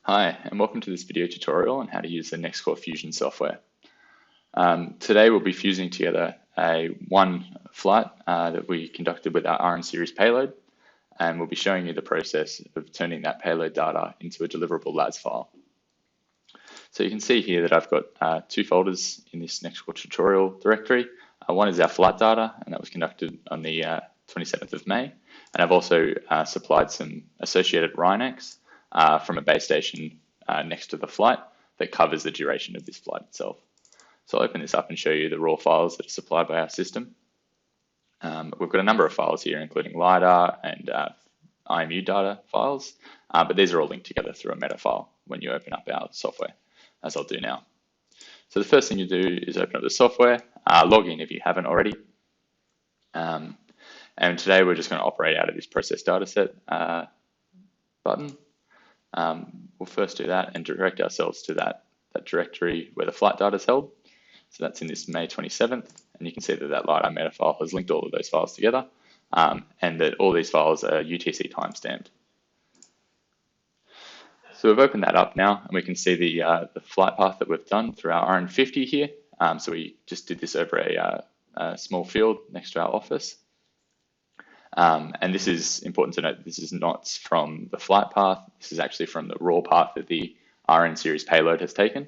Hi, and welcome to this video tutorial on how to use the Nextcore Fusion software. Today we'll be fusing together one flight that we conducted with our RN series payload, and we'll be showing you the process of turning that payload data into a deliverable LAS file. So you can see here that I've got two folders in this Nextcore tutorial directory. One is our flight data, and that was conducted on the 27th of May. And I've also supplied some associated RINEX from a base station next to the flight that covers the duration of this flight itself. So I'll open this up and show you the raw files that are supplied by our system. We've got a number of files here, including LiDAR and IMU data files, but these are all linked together through a meta file when you open up our software, as I'll do now. So the first thing you do is open up the software, log in if you haven't already. And today we're just going to operate out of this process dataset button. We'll first do that and direct ourselves to that directory where the flight data is held. So that's in this May 27th, and you can see that that LiDAR meta file has linked all of those files together, and that all these files are UTC timestamped. So we've opened that up now, and we can see the flight path that we've done through our RN50 here. So we just did this over a small field next to our office. And this is important to note, this is not from the flight path, this is actually from the raw path that the RN series payload has taken.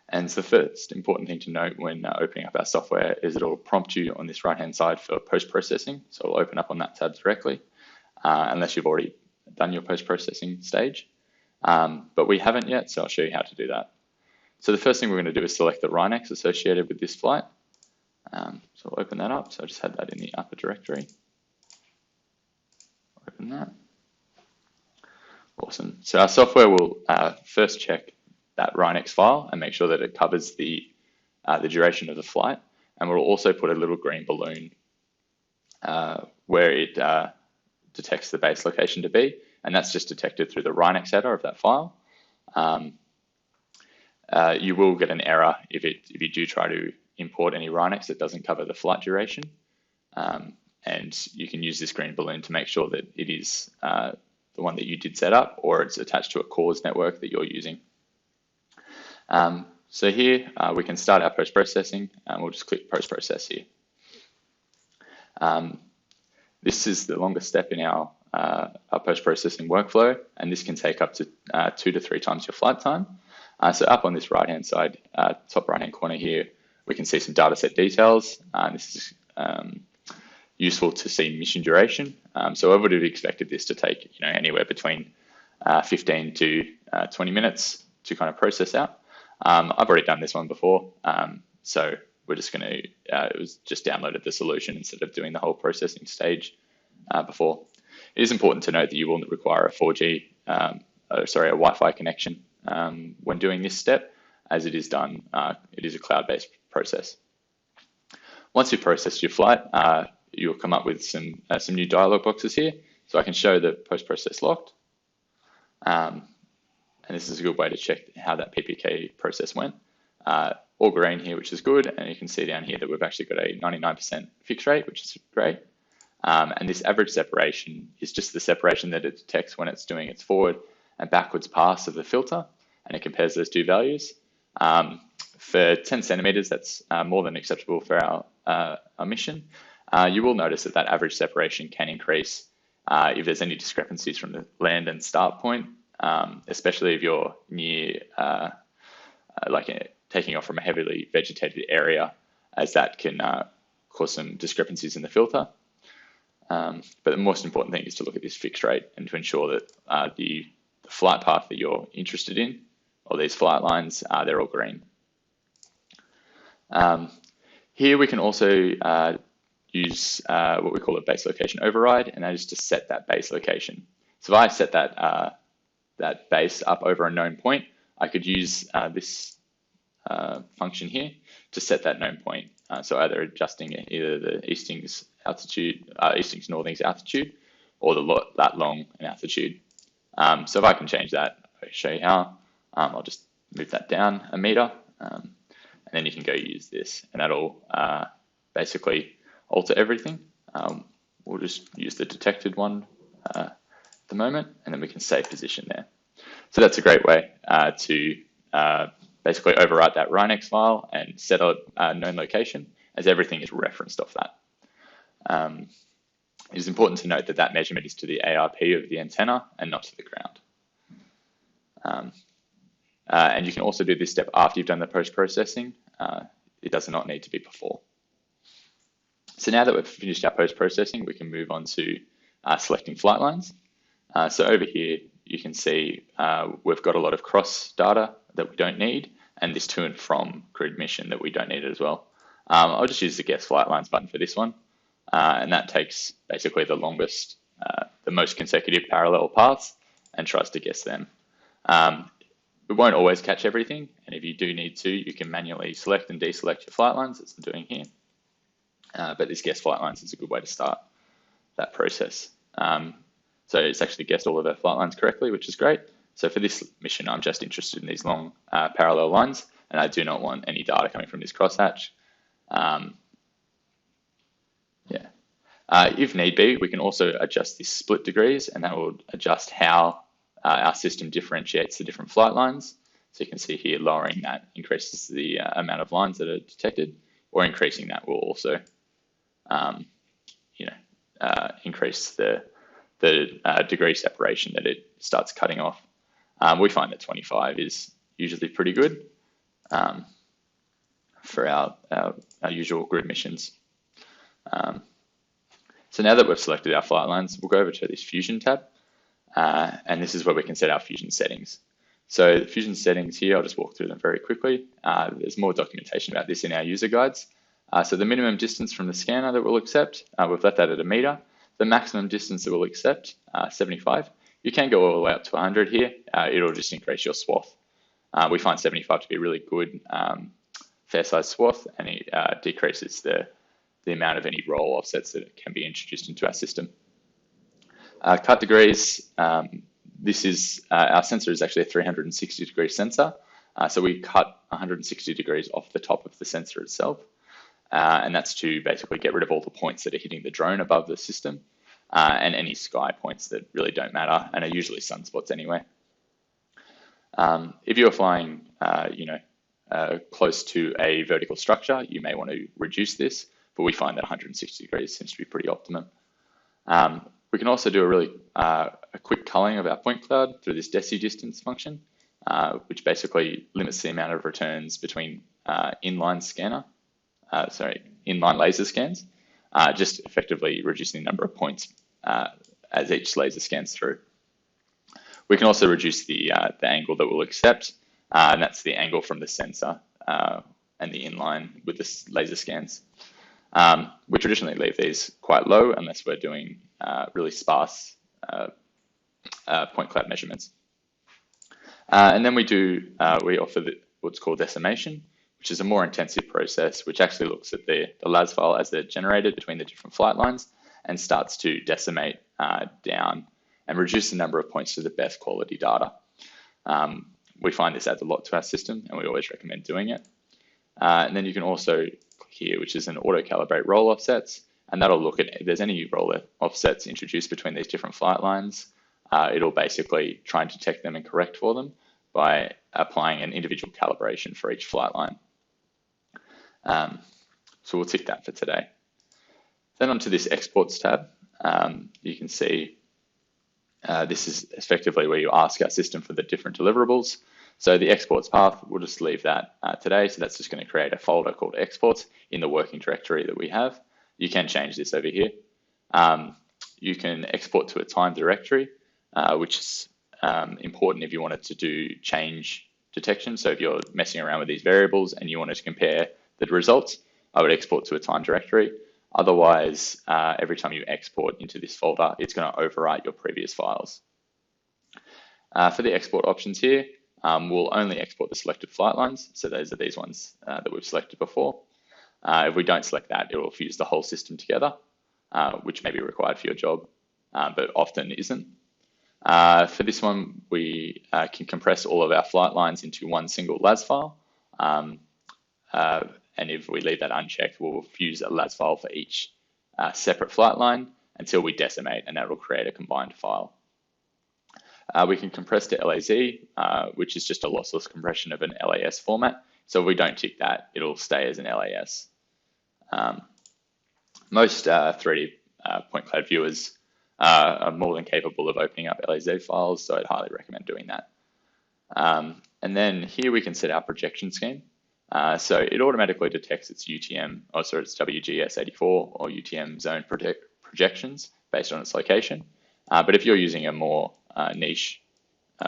And so the first important thing to note when opening up our software is it'll prompt you on this right-hand side for post-processing. So it'll open up on that tab directly, unless you've already done your post-processing stage. But we haven't yet, so I'll show you how to do that. So the first thing we're going to do is select the RINEX associated with this flight. So we'll open that up. So I just had that in the upper directory. Open that. Awesome. So our software will first check that RINEX file and make sure that it covers the duration of the flight. And we'll also put a little green balloon where it detects the base location to be. And that's just detected through the RINEX header of that file. You will get an error if you do try to import any RINEX that doesn't cover the flight duration. And you can use this green balloon to make sure that it is the one that you did set up, or it's attached to a cores network that you're using. So here we can start our post-processing, and we'll just click post-process here. This is the longest step in our post-processing workflow, and this can take up to 2 to 3 times your flight time. So up on this right-hand side, top right-hand corner here, we can see some dataset details. This is useful to see mission duration. So I would have expected this to take anywhere between 15 to 20 minutes to kind of process out. I've already done this one before, so we're just going to, it was just downloaded the solution instead of doing the whole processing stage before. It is important to note that you will require a 4G, a Wi-Fi connection when doing this step, as it is done, it is a cloud-based process. Once you've processed your flight, you'll come up with some new dialog boxes here. So I can show the post-process locked. And this is a good way to check how that PPK process went. All green here, which is good. And you can see down here that we've actually got a 99% fix rate, which is great. And this average separation is just the separation that it detects when it's doing its forward and backwards pass of the filter. And it compares those two values. For 10 centimeters, that's more than acceptable for our mission. You will notice that that average separation can increase if there's any discrepancies from the land and start point, especially if you're near, taking off from a heavily vegetated area, as that can cause some discrepancies in the filter. But the most important thing is to look at this fixed rate and to ensure that the flight path that you're interested in, or these flight lines, they're all green. Here we can also use what we call a base location override, and that is to set that base location. So if I set that base up over a known point, I could use this function here to set that known point. So either adjusting either the eastings altitude, eastings northings altitude, or the lat long and altitude. So if I can change that, I'll show you how. I'll just move that down a meter, and then you can go use this, and that'll basically alter everything. We'll just use the detected one the moment, and then we can save position there. So that's a great way to basically overwrite that Rhinex file and set a known location, as everything is referenced off that. It is important to note that that measurement is to the ARP of the antenna and not to the ground. And you can also do this step after you've done the post-processing. It does not need to be before. So now that we've finished our post-processing, we can move on to selecting flight lines. So over here, you can see we've got a lot of cross data that we don't need, and this to and from grid mission that we don't need as well. I'll just use the guess flight lines button for this one, and that takes basically the longest, the most consecutive parallel paths and tries to guess them. It won't always catch everything, and if you do need to, you can manually select and deselect your flight lines, as I'm doing here. But this guess flight lines is a good way to start that process. So it's actually guessed all of our flight lines correctly, which is great. So for this mission, I'm just interested in these long parallel lines, and I do not want any data coming from this crosshatch. If need be, we can also adjust this split degrees, and that will adjust how our system differentiates the different flight lines. So you can see here, lowering that increases the amount of lines that are detected, or increasing that will also increase the degree separation that it starts cutting off. We find that 25 is usually pretty good for our usual grid missions. So now that we've selected our flight lines, we'll go over to this Fusion tab, and this is where we can set our Fusion settings. So the Fusion settings here, I'll just walk through them very quickly. There's more documentation about this in our user guides. So the minimum distance from the scanner that we'll accept, we've left that at 1 meter. The maximum distance that we'll accept, 75. You can go all the way up to 100 here. It'll just increase your swath. We find 75 to be a really good fair size swath, and it decreases the amount of any roll offsets that can be introduced into our system. Cut degrees, this is, our sensor is actually a 360 degree sensor. So we cut 160 degrees off the top of the sensor itself. And that's to basically get rid of all the points that are hitting the drone above the system, and any sky points that really don't matter and are usually sunspots anyway. If you're flying, close to a vertical structure, you may want to reduce this, but we find that 160 degrees seems to be pretty optimum. We can also do a quick culling of our point cloud through this deci distance function, which basically limits the amount of returns between inline laser scans, just effectively reducing the number of points as each laser scans through. We can also reduce the angle that we'll accept, and that's the angle from the sensor and the inline with the laser scans. We traditionally leave these quite low unless we're doing really sparse point cloud measurements. And then we offer what's called decimation, which is a more intensive process, which actually looks at the LAS file as they're generated between the different flight lines and starts to decimate down and reduce the number of points to the best quality data. We find this adds a lot to our system, and we always recommend doing it. And then you can also click here, which is an auto calibrate roll offsets, and that'll look at if there's any roll offsets introduced between these different flight lines. It'll basically try and detect them and correct for them by applying an individual calibration for each flight line. So we'll tick that for today. Then onto this exports tab, you can see this is effectively where you ask our system for the different deliverables. So the exports path, we'll just leave that today. So that's just going to create a folder called exports in the working directory that we have. You can change this over here. You can export to a time directory, which is important if you wanted to do change detection. So if you're messing around with these variables and you wanted to compare the results, I would export to a time directory. Otherwise, every time you export into this folder, it's going to overwrite your previous files. For the export options here, we'll only export the selected flight lines. So those are these ones that we've selected before. If we don't select that, it will fuse the whole system together, which may be required for your job, but often isn't. For this one, we can compress all of our flight lines into one single LAS file. And if we leave that unchecked, we'll fuse a LAS file for each separate flight line until we decimate, and that will create a combined file. We can compress to LAZ, which is just a lossless compression of an LAS format. So if we don't tick that, it'll stay as an LAS. Most 3D point cloud viewers are more than capable of opening up LAZ files, so I'd highly recommend doing that. And then here we can set our projection scheme. So it automatically detects its UTM, or sorry, its WGS84 or UTM zone projections based on its location. But if you're using a more niche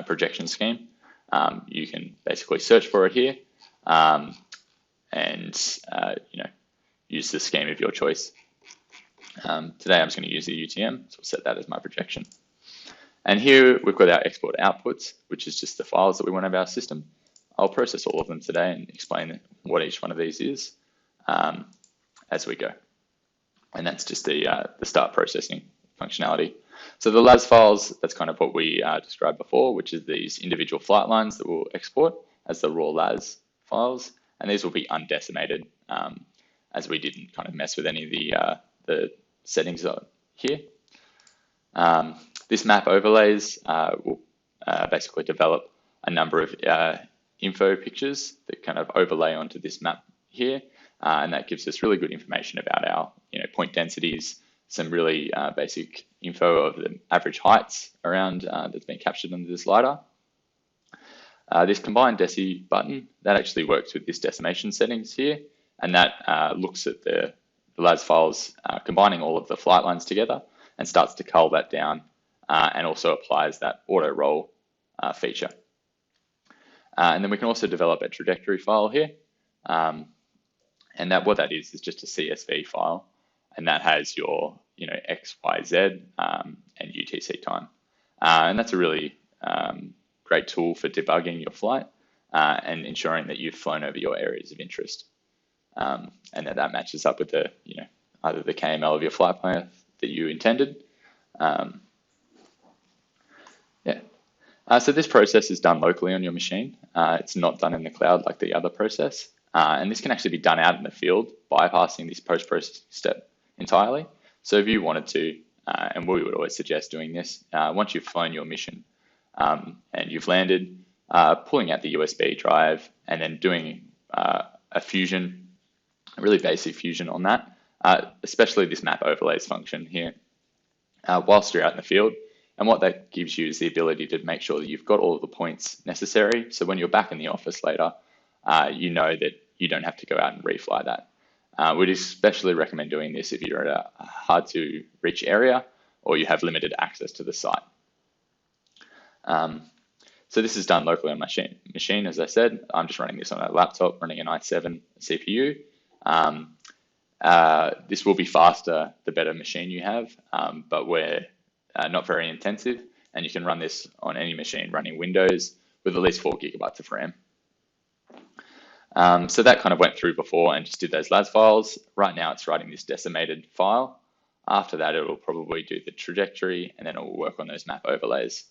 projection scheme, you can basically search for it here and use the scheme of your choice. Today I'm just going to use the UTM, so I'll set that as my projection. And here we've got our export outputs, which is just the files that we want of our system. I'll process all of them today and explain what each one of these is as we go. And that's just the start processing functionality. So the LAS files, that's kind of what we described before, which is these individual flight lines that we'll export as the raw LAS files. And these will be undecimated, as we didn't kind of mess with any of the settings here. This map overlays will basically develop a number of info pictures that kind of overlay onto this map here, and that gives us really good information about our point densities, some really basic info of the average heights around that's been captured under this LiDAR. This combined deci button, that actually works with this decimation settings here, and that looks at the LAS files, combining all of the flight lines together and starts to cull that down and also applies that auto roll feature. And then we can also develop a trajectory file here. And what that is just a CSV file, and that has your X, Y, Z and UTC time. And that's a really great tool for debugging your flight and ensuring that you've flown over your areas of interest. And that matches up with the either the KML of your flight path that you intended. So this process is done locally on your machine. It's not done in the cloud like the other process. And this can actually be done out in the field, bypassing this post-processing step entirely. So if you wanted to, and we would always suggest doing this, once you've flown your mission and you've landed, pulling out the USB drive and then doing a fusion, a really basic fusion on that, especially this map overlays function here, whilst you're out in the field. And what that gives you is the ability to make sure that you've got all of the points necessary. So when you're back in the office later, you know that you don't have to go out and refly that. We'd especially recommend doing this if you're at a hard to reach area or you have limited access to the site. So this is done locally on my machine, as I said. I'm just running this on a laptop, running an i7 CPU. This will be faster the better machine you have, but we're not very intensive, and you can run this on any machine running Windows with at least 4 GB of RAM. So that kind of went through before and just did those LAS files. Right now it's writing this decimated file. After that, it will probably do the trajectory, and then it will work on those map overlays.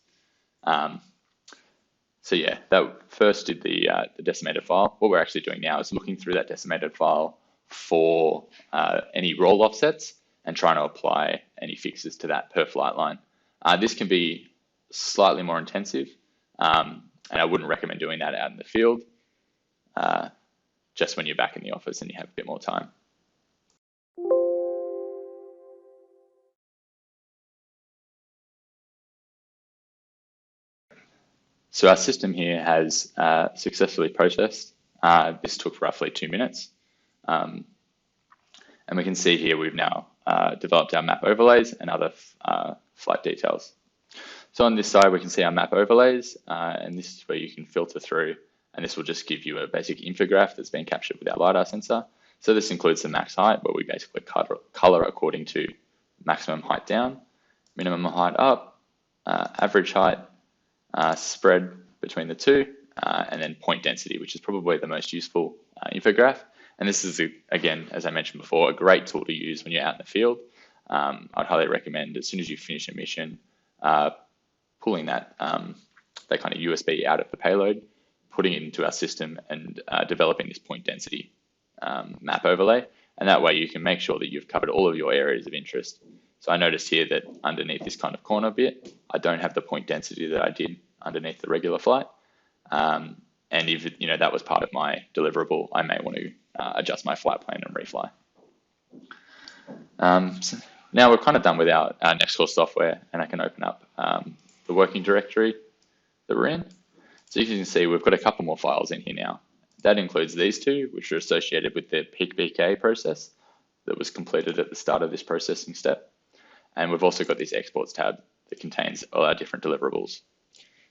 So yeah, that first did the decimated file. What we're actually doing now is looking through that decimated file for any roll offsets and trying to apply any fixes to that per flight line. This can be slightly more intensive, and I wouldn't recommend doing that out in the field, just when you're back in the office and you have a bit more time. So our system here has successfully processed. This took roughly 2 minutes. And we can see here we've now developed our map overlays and other flight details. So on this side, we can see our map overlays, and this is where you can filter through, and this will just give you a basic infograph that's been captured with our LiDAR sensor. So this includes the max height, where we basically color according to maximum height down, minimum height up, average height, spread between the two, and then point density, which is probably the most useful infograph. And this is, again, as I mentioned before, a great tool to use when you're out in the field. I'd highly recommend, as soon as you finish a mission, pulling that kind of USB out of the payload, putting it into our system, and developing this point density map overlay. And that way you can make sure that you've covered all of your areas of interest So I noticed here that underneath this kind of corner bit, I don't have the point density that I did underneath the regular flight. And if that was part of my deliverable, I may want to adjust my flight plan and refly. So now we're kind of done with our Nextcore software, and I can open up the working directory that we're in. So you can see we've got a couple more files in here now. That includes these two, which are associated with the PeakBK process that was completed at the start of this processing step. And we've also got this exports tab that contains all our different deliverables.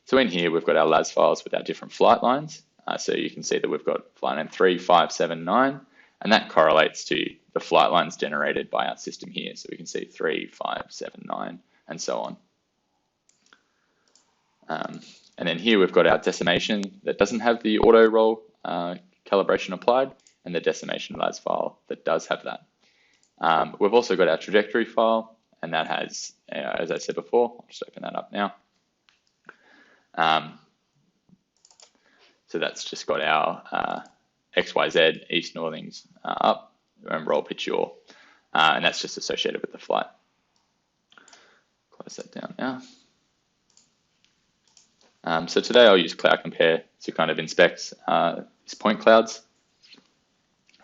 So in here, we've got our LAS files with our different flight lines. So you can see that we've got flight line 3, 5, 7, 9, and that correlates to the flight lines generated by our system here. So we can see 3, 5, 7, 9, and so on. And then here we've got our decimation that doesn't have the auto roll calibration applied, and the decimation LAS file that does have that. We've also got our trajectory file, and that has, as I said before, I'll just open that up now. So that's just got our XYZ, east, northings, up, and roll pitch yaw, and that's just associated with the flight. Close that down now. So today I'll use Cloud Compare to kind of inspect these point clouds,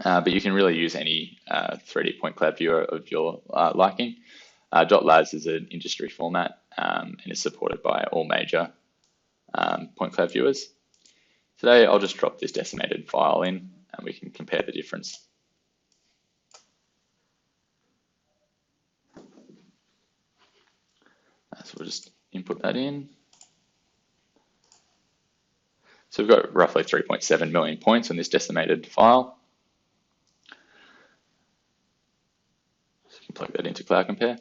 but you can really use any 3D point cloud viewer of your liking. .las is an industry format and is supported by all major point cloud viewers. Today I'll just drop this decimated file in and we can compare the difference. So we'll just input that in. So we've got roughly 3.7 million points on this decimated file. So you can plug that into Cloud Compare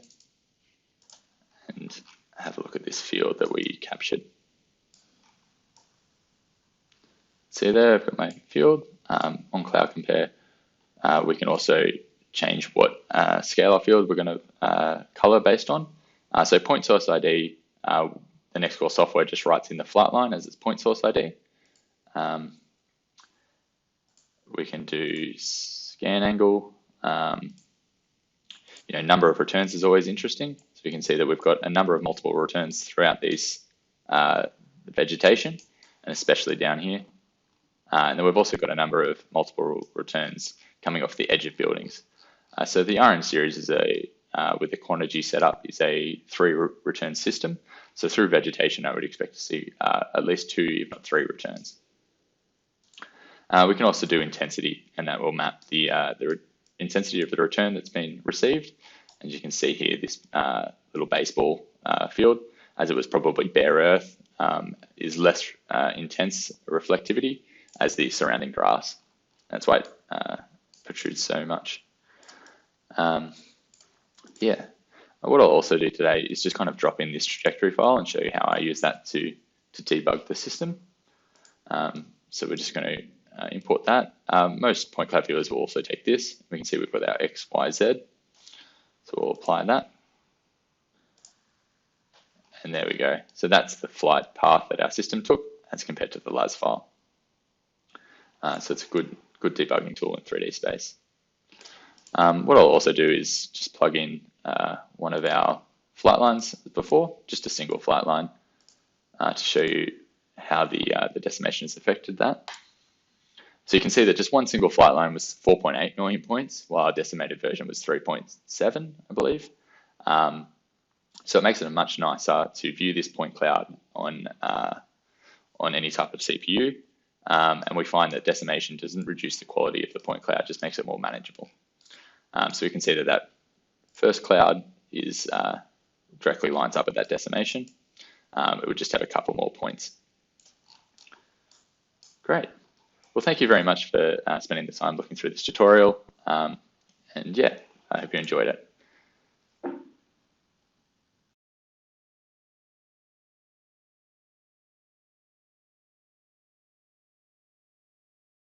and have a look at this field that we captured. See there, I've got my field on Cloud Compare. We can also change what scalar field we're going to color based on. So point source ID, the Nextcore software just writes in the flight line as its point source ID. We can do scan angle. Number of returns is always interesting. So we can see that we've got a number of multiple returns throughout these vegetation, and especially down here. And then we've also got a number of multiple returns coming off the edge of buildings. So the RN series is with the Quantigy setup, is a 3-return system. So through vegetation, I would expect to see at least 2, if not 3 returns. We can also do intensity, and that will map the intensity of the return that's been received. As you can see here, this little baseball field, as it was probably bare earth, is less intense reflectivity as the surrounding grass. That's why it protrudes so much. Yeah. What I'll also do today is just kind of drop in this trajectory file and show you how I use that to debug the system. So we're just going to import that. Most point cloud viewers will also take this. We can see we've got our X, Y, Z. So we'll apply that. And there we go. So that's the flight path that our system took as compared to the LAS file. So it's a good debugging tool in 3D space. What I'll also do is just plug in one of our flight lines before, just a single flight line, to show you how the decimation has affected that. So you can see that just one single flight line was 4.8 million points, while our decimated version was 3.7, I believe. So it makes it much nicer to view this point cloud on any type of CPU. And we find that decimation doesn't reduce the quality of the point cloud, just makes it more manageable. So we can see that first cloud is directly lines up with that decimation. It would just have a couple more points. Great. Well, thank you very much for spending the time looking through this tutorial. And yeah, I hope you enjoyed it.